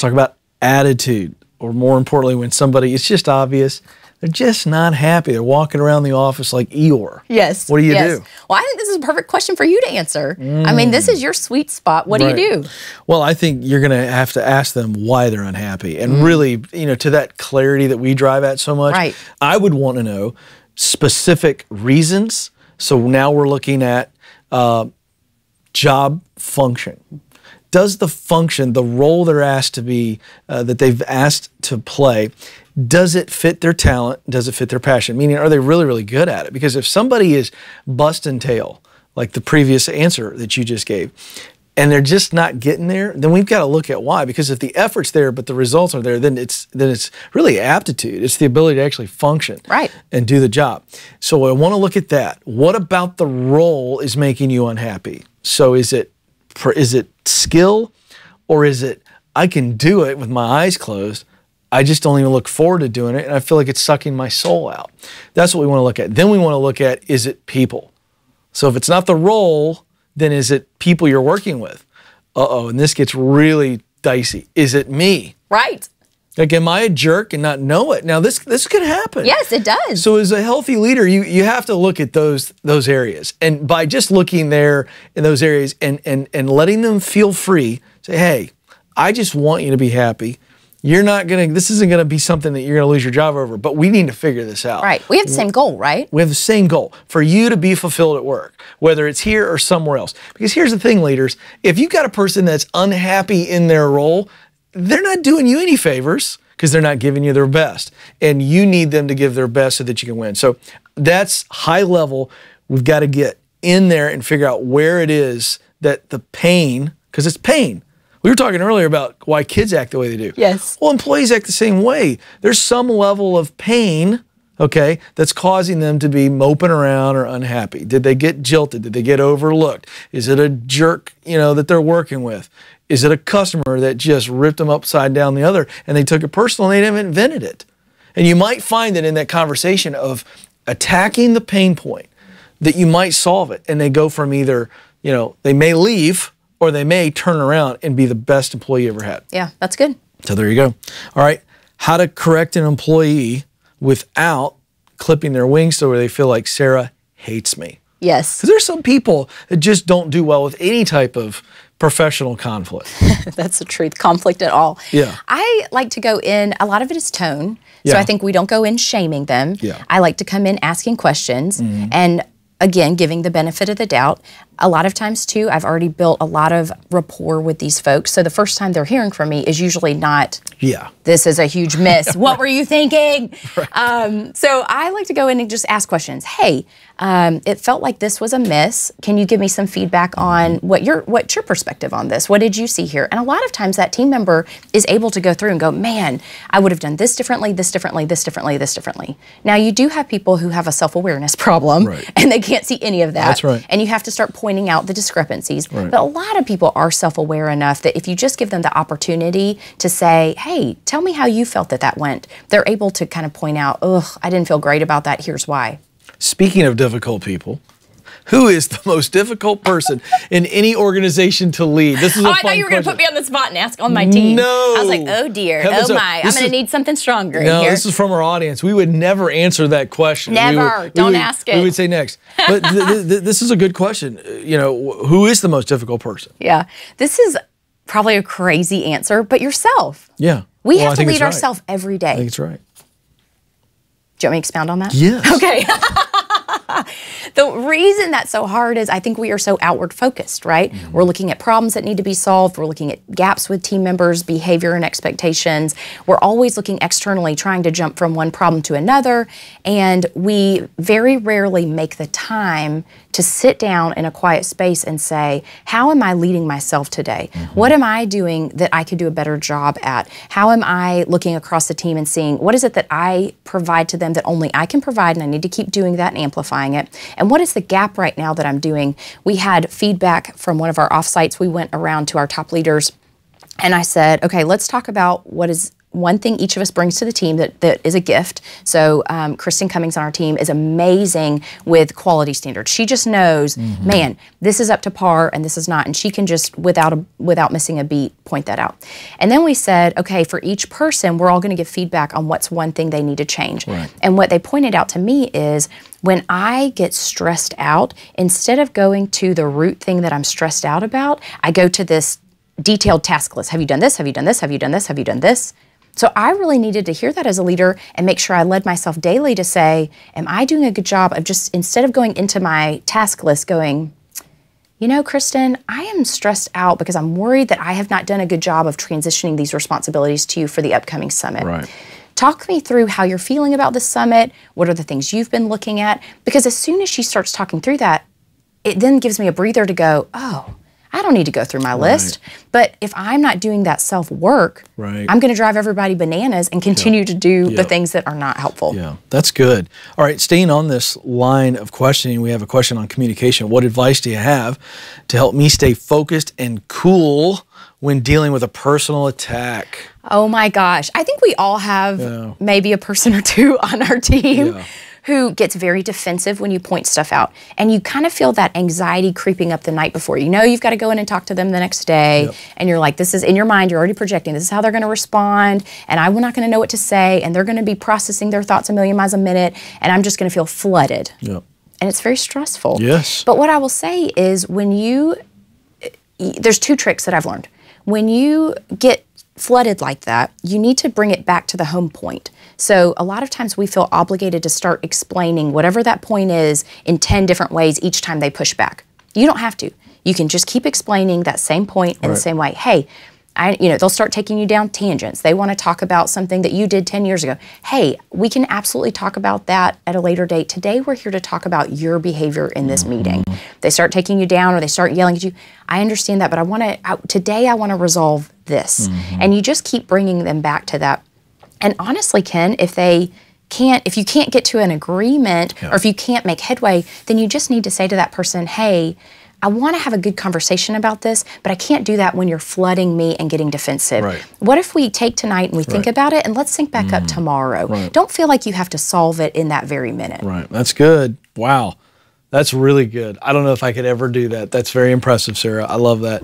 talk about attitude, or more importantly, when somebody, it's just obvious, they're just not happy. They're walking around the office like Eeyore. Yes. What do you do? Well, I think this is a perfect question for you to answer. I mean, this is your sweet spot. What do you do? Well, I think you're going to have to ask them why they're unhappy. And really, you know, to that clarity that we drive at so much, I would want to know specific reasons. So now we're looking at job function. Does the function, the role they're asked to be, that they've asked to play, does it fit their talent? Does it fit their passion? Meaning, are they really, really good at it? Because if somebody is busting tail, like the previous answer that you just gave, and they're just not getting there, then we've got to look at why. Because if the effort's there, but the results are there, then it's really aptitude. It's the ability to actually function and do the job. So I want to look at that. What about the role is making you unhappy? So is it skill, or is it, I can do it with my eyes closed, I just don't even look forward to doing it, and I feel like it's sucking my soul out? That's what we want to look at. Then we want to look at, is it people? So if it's not the role, then is it people you're working with? Uh-oh, and this gets really dicey. Is it me? Right. Like, am I a jerk and not know it? Now, this could happen. Yes, it does. So as a healthy leader, you have to look at those areas. And by just looking there in those areas and letting them feel free, say, hey, I just want you to be happy. This isn't gonna be something that you're gonna lose your job over, but we need to figure this out. Right, we have the same goal, right? We have the same goal, for you to be fulfilled at work, whether it's here or somewhere else. Because here's the thing, leaders, if you've got a person that's unhappy in their role, they're not doing you any favors, because they're not giving you their best. And you need them to give their best so that you can win. So that's high level. We've got to get in there and figure out where it is that the pain, because it's pain. We were talking earlier about why kids act the way they do. Yes. Well, employees act the same way. There's some level of pain, okay, that's causing them to be moping around or unhappy. Did they get jilted? Did they get overlooked? Is it a jerk, that they're working with? Is it a customer that just ripped them upside down the other and they took it personal and they didn't invented it? And you might find that in that conversation of attacking the pain point, that you might solve it, and they go from either, they may leave, or they may turn around and be the best employee you ever had. Yeah, that's good. So there you go. All right, how to correct an employee without clipping their wings so where they feel like Sarah hates me. Yes. Because there's some people that just don't do well with any type of professional conflict. That's the truth, conflict at all. Yeah. I like to go in, a lot of it is tone. So I think we don't go in shaming them. Yeah. I like to come in asking questions and again, giving the benefit of the doubt. A lot of times too, I've already built a lot of rapport with these folks. So the first time they're hearing from me is usually not, this is a huge miss. What were you thinking? Right. So I like to go in and just ask questions. Hey, it felt like this was a miss. Can you give me some feedback on what's your perspective on this? What did you see here? And a lot of times that team member is able to go through and go, man, I would have done this differently, this differently, this differently, this differently. Now you do have people who have a self-awareness problem and they can't see any of that. That's right. And you have to start pointing out the discrepancies. Right. But a lot of people are self-aware enough that if you just give them the opportunity to say, hey, tell me how you felt that went, they're able to kind of point out, ugh, I didn't feel great about that, here's why. Speaking of difficult people, who is the most difficult person in any organization to lead? This is a fun I thought you were going to put me on the spot and ask on my team. No. I was like, oh dear, oh my, I'm going to need something stronger in No, here. this is from our audience. We would never answer that question. Never. Don't ask it. We would say next. But this is a good question. Who is the most difficult person? Yeah. This is probably a crazy answer, but yourself. Yeah. We have to lead ourselves every day. I think it's right. Do you want me to expound on that? Yes. Okay. The reason that's so hard is I think we are so outward focused, right? We're looking at problems that need to be solved. We're looking at gaps with team members, behavior and expectations. We're always looking externally, trying to jump from one problem to another. And we very rarely make the time to sit down in a quiet space and say, how am I leading myself today? What am I doing that I could do a better job at? How am I looking across the team and seeing what is it that I provide to them that only I can provide, and I need to keep doing that and amplifying it? And what is the gap right now that I'm doing? We had feedback from one of our offsites. We went around to our top leaders and I said, okay, let's talk about what is one thing each of us brings to the team that is a gift. So Kristen Cummings on our team is amazing with quality standards. She just knows, man, this is up to par and this is not. And she can just, without missing a beat, point that out. And then we said, okay, for each person, we're all going to give feedback on what's one thing they need to change. Right. And what they pointed out to me is, when I get stressed out, instead of going to the root thing that I'm stressed out about, I go to this detailed task list. Have you done this? Have you done this? Have you done this? Have you done this? So I really needed to hear that as a leader and make sure I led myself daily to say, am I doing a good job of just, instead of going into my task list going, you know, Kristen, I am stressed out because I'm worried that I have not done a good job of transitioning these responsibilities to you for the upcoming summit. Right. Talk me through how you're feeling about the summit. What are the things you've been looking at? Because as soon as she starts talking through that, it then gives me a breather to go, oh, I don't need to go through my list. But if I'm not doing that self-work, I'm going to drive everybody bananas and continue to do the things that are not helpful. Yeah, that's good. All right, staying on this line of questioning, we have a question on communication. What advice do you have to help me stay focused and cool when dealing with a personal attack? Oh my gosh. I think we all have maybe a person or two on our team who gets very defensive when you point stuff out. And you kind of feel that anxiety creeping up the night before. You know you've got to go in and talk to them the next day. And you're like, this is in your mind, you're already projecting, this is how they're going to respond. And I'm not going to know what to say. And they're going to be processing their thoughts a million miles a minute. And I'm just going to feel flooded. And it's very stressful. But what I will say is there's two tricks that I've learned. When you get flooded like that, you need to bring it back to the home point. So a lot of times we feel obligated to start explaining whatever that point is in 10 different ways each time they push back. You don't have to. You can just keep explaining that same point in the same way. Hey, they'll start taking you down tangents. They want to talk about something that you did 10 years ago. Hey, we can absolutely talk about that at a later date. Today, we're here to talk about your behavior in this meeting. They start taking you down or they start yelling at you. I understand that, but today I want to resolve this. And you just keep bringing them back to that. And honestly, Ken, if you can't get to an agreement or if you can't make headway, then you just need to say to that person, hey, I want to have a good conversation about this, but I can't do that when you're flooding me and getting defensive. What if we take tonight and we think about it and let's sync back up tomorrow? Don't feel like you have to solve it in that very minute. That's good. Wow. That's really good. I don't know if I could ever do that. That's very impressive, Sarah. I love that.